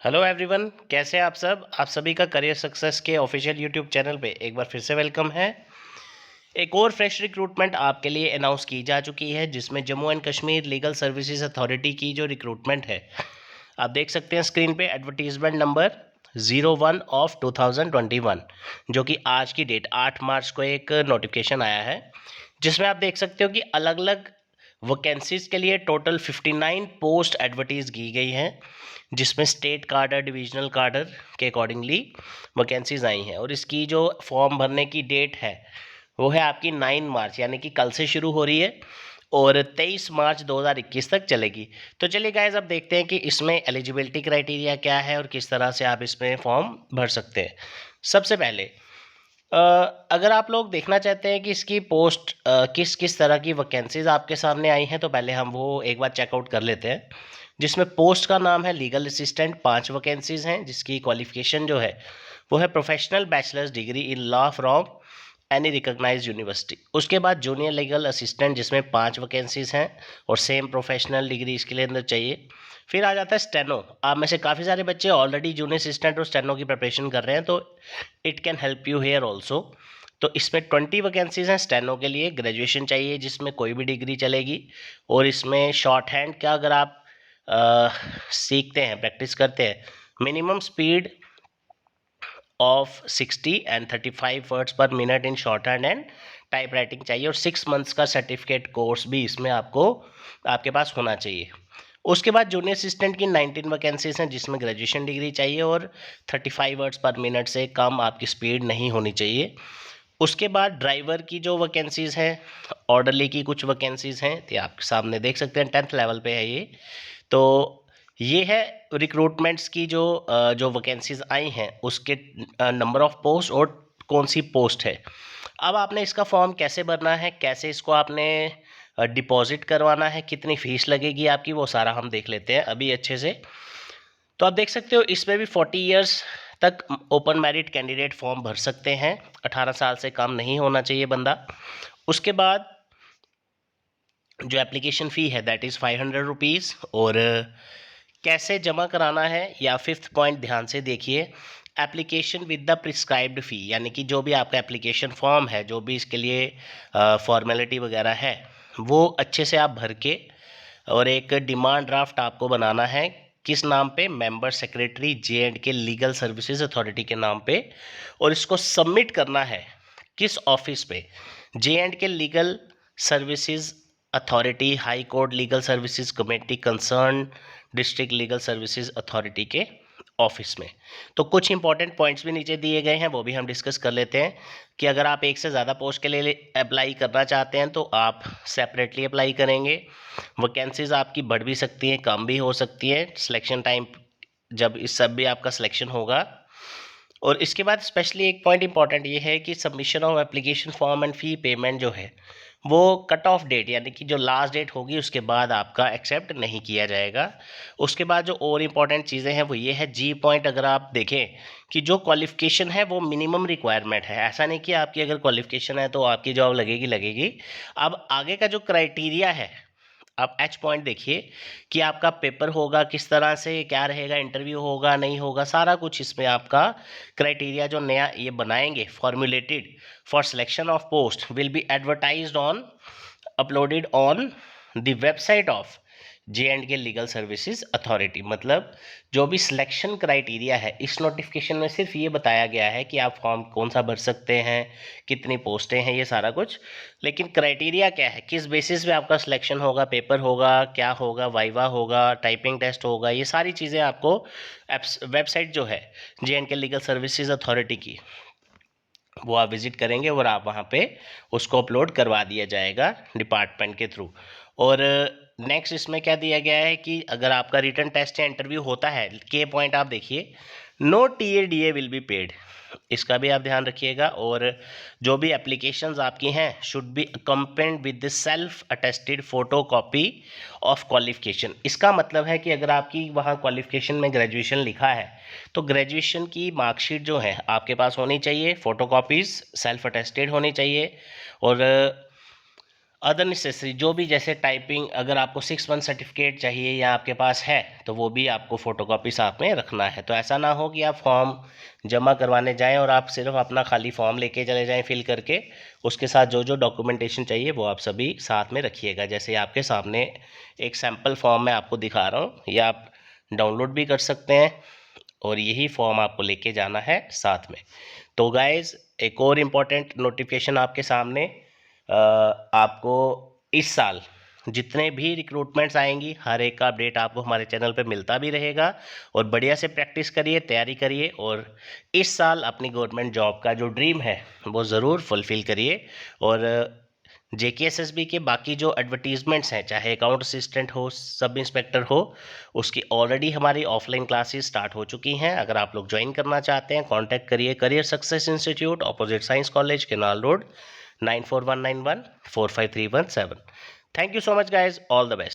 Hello everyone, कैसे हैं आप सभी का करियर सक्सेस के ऑफिशियल यूट्यूब चैनल पे एक बार फिर से वेलकम है। एक और फ्रेश रिक्रूटमेंट आपके लिए अनाउंस की जा चुकी है, जिसमें Jammu and Kashmir legal services authority की जो रिक्रूटमेंट है, आप देख सकते हैं स्क्रीन पे एडवर्टीजमेंट नंबर 01 ऑफ 2021, जो कि आज की डेट 8 मार्च को एक नोटिफिकेशन आया है, जिसमें आप देख सकते हो कि अलग अलग वैकेंसीज के लिए टोटल 59 पोस्ट एडवर्टीज की गई हैं, जिसमें स्टेट कार्डर डिविजनल कार्डर के अकॉर्डिंगली वैकेंसीज आई हैं। और इसकी जो फॉर्म भरने की डेट है वो है आपकी 9 मार्च, यानी कि कल से शुरू हो रही है और 23 मार्च 2021 तक चलेगी। तो चलिए गाइस, अब देखते हैं कि इसमें एलिजिबिलिटी क्राइटेरिया क्या है और किस तरह से आप इसमें फॉर्म भर सकते हैं। सबसे पहले अगर आप लोग देखना चाहते हैं कि इसकी पोस्ट किस किस तरह की वैकेंसीज आपके सामने आई हैं, तो पहले हम वो एक बार चेकआउट कर लेते हैं। जिसमें पोस्ट का नाम है लीगल असिस्टेंट, 5 वैकेंसीज हैं, जिसकी क्वालिफिकेशन जो है वो है professional bachelors degree in law from any recognized university. उसके बाद जूनियर लीगल असिस्टेंट, जिसमें 5 वैकेंसीज हैं और सेम प्रोफेशनल डिग्री इसके लिए अंदर चाहिए। फिर आ जाता है स्टेनो। आप में से काफ़ी सारे बच्चे ऑलरेडी जूनियर असिस्टेंट और स्टेनो की प्रिपरेशन कर रहे हैं, तो it can help you here also. तो इसमें 20 वैकेंसीज हैं स्टेनो के लिए। ग्रेजुएशन चाहिए जिसमें कोई भी डिग्री चलेगी। और इसमें शॉर्ट हैंड का अगर आप सीखते हैं, प्रैक्टिस करते हैं, minimum speed of 60 and 35 words पर minute in short hand and type writing चाहिए। और 6 मंथ्स का सर्टिफिकेट कोर्स भी इसमें आपको आपके पास होना चाहिए। उसके बाद जूनियर असिस्टेंट की 19 वैकेंसीज हैं, जिसमें ग्रेजुएशन डिग्री चाहिए और 35 वर्ड्स पर मिनट से कम आपकी स्पीड नहीं होनी चाहिए। उसके बाद ड्राइवर की जो वैकेंसीज हैं, ऑर्डरली की कुछ वैकेंसीज हैं, तो आप सामने देख सकते हैं 10th लेवल पे है ये। तो ये है रिक्रूटमेंट्स की जो वैकेंसीज आई हैं उसके नंबर ऑफ पोस्ट और कौन सी पोस्ट है। अब आपने इसका फॉर्म कैसे भरना है, कैसे इसको आपने डिपॉजिट करवाना है, कितनी फीस लगेगी आपकी, वो सारा हम देख लेते हैं अभी अच्छे से। तो आप देख सकते हो इसमें भी 40 इयर्स तक ओपन मेरिट कैंडिडेट फॉर्म भर सकते हैं। 18 साल से कम नहीं होना चाहिए बंदा। उसके बाद जो एप्लीकेशन फ़ी है दैट इज़ 500 रुपीज़। और कैसे जमा कराना है, या 5th पॉइंट ध्यान से देखिए, एप्लीकेशन विद द प्रिस्क्राइब्ड फ़ी, यानी कि जो भी आपका एप्लीकेशन फॉर्म है, जो भी इसके लिए फॉर्मेलिटी वगैरह है, वो अच्छे से आप भर के, और एक डिमांड ड्राफ्ट आपको बनाना है। किस नाम पे? Member secretary J&K legal services authority के नाम पे। और इसको सबमिट करना है किस ऑफिस पे? J&K legal services authority, high court legal services committee concern district legal services authority के ऑफिस में। तो कुछ इंपॉर्टेंट पॉइंट्स भी नीचे दिए गए हैं, वो भी हम डिस्कस कर लेते हैं। कि अगर आप एक से ज़्यादा पोस्ट के लिए अप्लाई करना चाहते हैं तो आप सेपरेटली अप्लाई करेंगे। वैकेंसीज आपकी बढ़ भी सकती हैं, कम भी हो सकती हैं, सिलेक्शन टाइम जब इस सब भी आपका सिलेक्शन होगा। और इसके बाद स्पेशली एक पॉइंट इंपॉर्टेंट ये है कि submission of application form and fee payment जो है वो कट ऑफ डेट, यानी कि जो लास्ट डेट होगी उसके बाद आपका एक्सेप्ट नहीं किया जाएगा। उसके बाद जो और इम्पॉर्टेंट चीज़ें हैं वो ये है जी पॉइंट। अगर आप देखें कि जो क्वालिफिकेशन है वो मिनिमम रिक्वायरमेंट है, ऐसा नहीं कि आपकी अगर क्वालिफिकेशन है तो आपकी जॉब लगेगी लगेगी। अब आगे का जो क्राइटेरिया है, आप एच पॉइंट देखिए कि आपका पेपर होगा किस तरह से, क्या रहेगा, इंटरव्यू होगा नहीं होगा, सारा कुछ इसमें आपका क्राइटेरिया जो नया ये बनाएंगे formulated for selection of post will be advertised on uploaded on the website of J&K legal services authority. मतलब जो भी सिलेक्शन क्राइटेरिया है इस नोटिफिकेशन में सिर्फ ये बताया गया है कि आप फॉर्म कौन सा भर सकते हैं, कितनी पोस्टें हैं, ये सारा कुछ। लेकिन क्राइटेरिया क्या है, किस बेसिस पे आपका सिलेक्शन होगा, पेपर होगा, क्या होगा, वाइवा होगा, टाइपिंग टेस्ट होगा, ये सारी चीज़ें आपको वेबसाइट जो है J&K लीगल सर्विसेज अथॉरिटी की, वो आप विजिट करेंगे और आप वहाँ पे उसको अपलोड करवा दिया जाएगा डिपार्टमेंट के थ्रू। और नेक्स्ट इसमें क्या दिया गया है कि अगर आपका रिटन टेस्ट या इंटरव्यू होता है, के पॉइंट आप देखिए, no TADA will be paid, इसका भी आप ध्यान रखिएगा। और जो भी एप्लीकेशंस आपकी हैं should be accompanied with the self attested photo copy of qualification. इसका मतलब है कि अगर आपकी वहाँ क्वालिफिकेशन में ग्रेजुएशन लिखा है तो ग्रेजुएशन की मार्कशीट जो है आपके पास होनी चाहिए, फोटो कॉपीज़ सेल्फ अटेस्टेड होनी चाहिए। और अदर नेसेसरी जो भी, जैसे टाइपिंग, अगर आपको 6 मंथ सर्टिफिकेट चाहिए या आपके पास है तो वो भी आपको फ़ोटोकॉपी साथ में रखना है। तो ऐसा ना हो कि आप फॉर्म जमा करवाने जाएं और आप सिर्फ अपना खाली फॉर्म लेके चले जाएं फिल करके, उसके साथ जो जो डॉक्यूमेंटेशन चाहिए वो आप सभी साथ में रखिएगा। जैसे आपके सामने एक सैम्पल फॉर्म मैं आपको दिखा रहा हूँ, या आप डाउनलोड भी कर सकते हैं, और यही फॉर्म आपको लेके जाना है साथ में। तो गाइज, एक और इम्पॉर्टेंट नोटिफिकेशन आपके सामने, आपको इस साल जितने भी रिक्रूटमेंट्स आएंगी हर एक का अपडेट आपको हमारे चैनल पे मिलता भी रहेगा। और बढ़िया से प्रैक्टिस करिए, तैयारी करिए, और इस साल अपनी गवर्नमेंट जॉब का जो ड्रीम है वो ज़रूर फुलफ़िल करिए। और JKSSB के बाकी जो एडवर्टीजमेंट्स हैं, चाहे अकाउंट असिस्टेंट हो, सब इंस्पेक्टर हो, उसकी ऑलरेडी हमारी ऑफलाइन क्लासेस स्टार्ट हो चुकी हैं। अगर आप लोग ज्वाइन करना चाहते हैं, कांटेक्ट करिए career success institute, opposite science college, canal road, 9419145317। Thank you so much guys, all the best.